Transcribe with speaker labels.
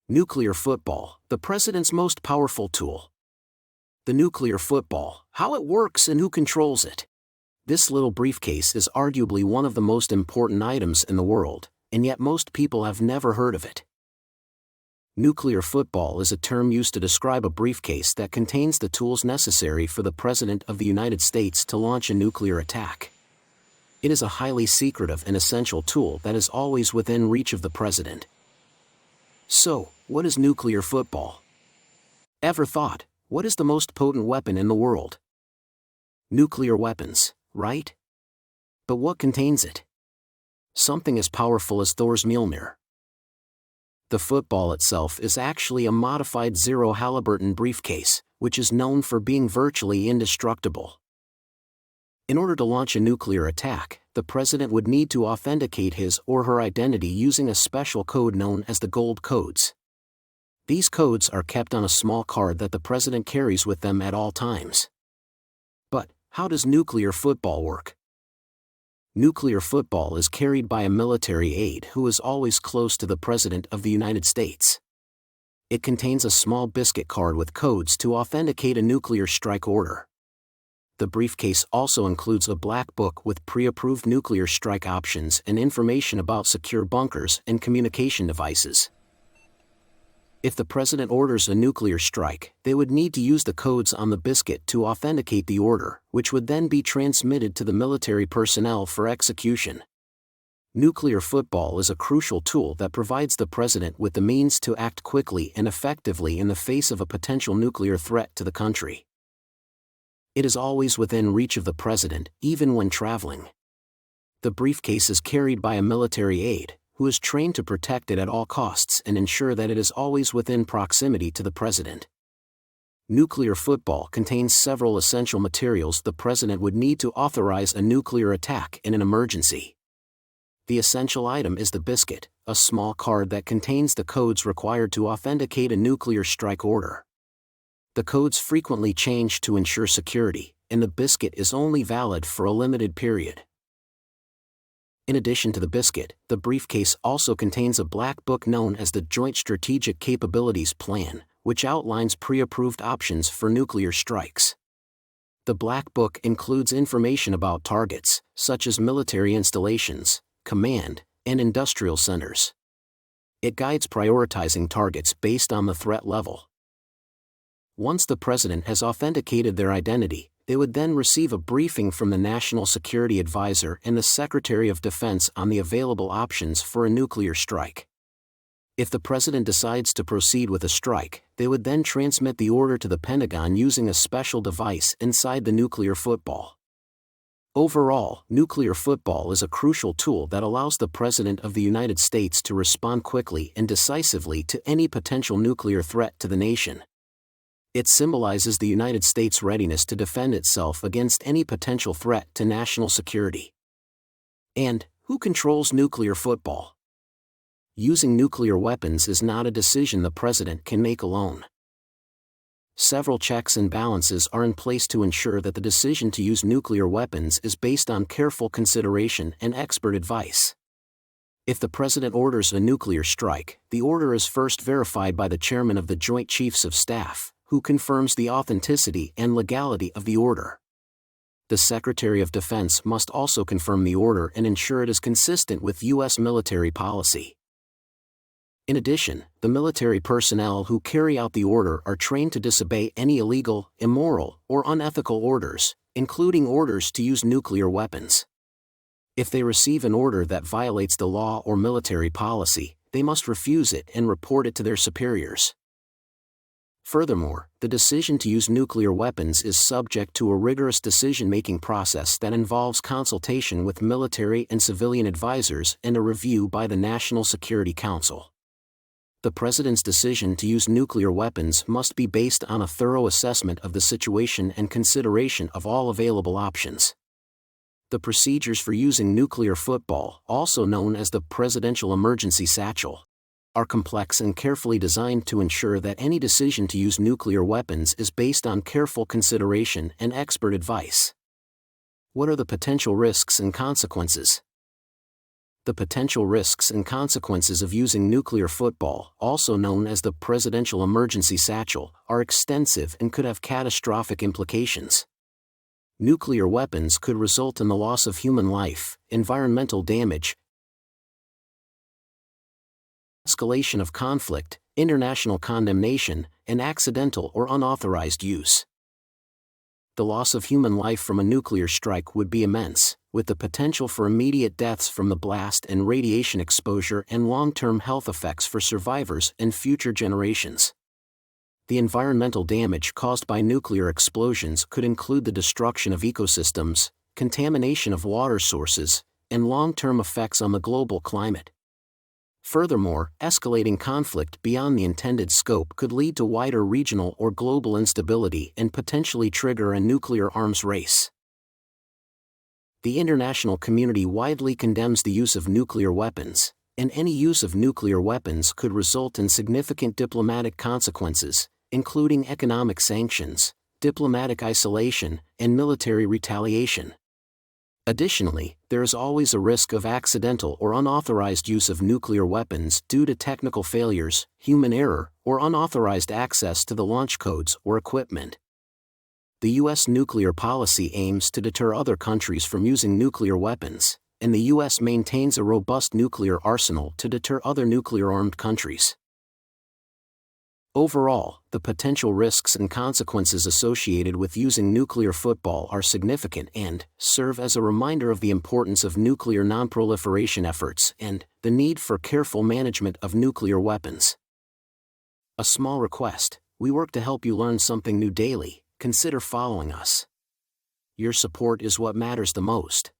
Speaker 1: Nuclear football, the president's most powerful tool. The nuclear football, how it works and who controls it. This little briefcase is arguably one of the most important items in the world, and yet most people have never heard of it. Nuclear football is a term used to describe a briefcase that contains the tools necessary for the President of the United States to launch a nuclear attack. It is a highly secretive and essential tool that is always within reach of the President. So, what is nuclear football? Ever thought, what is the most potent weapon in the world? Nuclear weapons, right? But what contains it? Something as powerful as Thor's Mjolnir. The football itself is actually a modified Zero Halliburton briefcase, which is known for being virtually indestructible. In order to launch a nuclear attack, the President would need to authenticate his or her identity using a special code known as the gold codes. These codes are kept on a small card that the President carries with them at all times. But, how does nuclear football work? Nuclear football is carried by a military aide who is always close to the President of the United States. It contains a small biscuit card with codes to authenticate a nuclear strike order. The briefcase also includes a black book with pre-approved nuclear strike options and information about secure bunkers and communication devices. If the President orders a nuclear strike, they would need to use the codes on the biscuit to authenticate the order, which would then be transmitted to the military personnel for execution. Nuclear football is a crucial tool that provides the President with the means to act quickly and effectively in the face of a potential nuclear threat to the country. It is always within reach of the President, even when traveling. The briefcase is carried by a military aide, who is trained to protect it at all costs and ensure that it is always within proximity to the President. Nuclear football contains several essential materials the President would need to authorize a nuclear attack in an emergency. The essential item is the biscuit, a small card that contains the codes required to authenticate a nuclear strike order. The codes frequently change to ensure security, and the biscuit is only valid for a limited period. In addition to the biscuit, the briefcase also contains a black book known as the Joint Strategic Capabilities Plan, which outlines pre-approved options for nuclear strikes. The black book includes information about targets, such as military installations, command, and industrial centers. It guides prioritizing targets based on the threat level. Once the President has authenticated their identity, they would then receive a briefing from the National Security Advisor and the Secretary of Defense on the available options for a nuclear strike. If the President decides to proceed with a strike, they would then transmit the order to the Pentagon using a special device inside the nuclear football. Overall, nuclear football is a crucial tool that allows the President of the United States to respond quickly and decisively to any potential nuclear threat to the nation. It symbolizes the United States' readiness to defend itself against any potential threat to national security. And, who controls nuclear football? Using nuclear weapons is not a decision the President can make alone. Several checks and balances are in place to ensure that the decision to use nuclear weapons is based on careful consideration and expert advice. If the President orders a nuclear strike, the order is first verified by the Chairman of the Joint Chiefs of Staff, who confirms the authenticity and legality of the order. The Secretary of Defense must also confirm the order and ensure it is consistent with U.S. military policy. In addition, the military personnel who carry out the order are trained to disobey any illegal, immoral, or unethical orders, including orders to use nuclear weapons. If they receive an order that violates the law or military policy, they must refuse it and report it to their superiors. Furthermore, the decision to use nuclear weapons is subject to a rigorous decision-making process that involves consultation with military and civilian advisors and a review by the National Security Council. The President's decision to use nuclear weapons must be based on a thorough assessment of the situation and consideration of all available options. The procedures for using nuclear football, also known as the Presidential Emergency Satchel, are complex and carefully designed to ensure that any decision to use nuclear weapons is based on careful consideration and expert advice. What are the potential risks and consequences? The potential risks and consequences of using nuclear football, also known as the presidential emergency satchel, are extensive and could have catastrophic implications. Nuclear weapons could result in the loss of human life, environmental damage, escalation of conflict, international condemnation, and accidental or unauthorized use. The loss of human life from a nuclear strike would be immense, with the potential for immediate deaths from the blast and radiation exposure and long-term health effects for survivors and future generations. The environmental damage caused by nuclear explosions could include the destruction of ecosystems, contamination of water sources, and long-term effects on the global climate. Furthermore, escalating conflict beyond the intended scope could lead to wider regional or global instability and potentially trigger a nuclear arms race. The international community widely condemns the use of nuclear weapons, and any use of nuclear weapons could result in significant diplomatic consequences, including economic sanctions, diplomatic isolation, and military retaliation. Additionally, there is always a risk of accidental or unauthorized use of nuclear weapons due to technical failures, human error, or unauthorized access to the launch codes or equipment. The U.S. nuclear policy aims to deter other countries from using nuclear weapons, and the U.S. maintains a robust nuclear arsenal to deter other nuclear-armed countries. Overall, the potential risks and consequences associated with using nuclear football are significant and serve as a reminder of the importance of nuclear nonproliferation efforts and the need for careful management of nuclear weapons. A small request: we work to help you learn something new daily. Consider following us. Your support is what matters the most.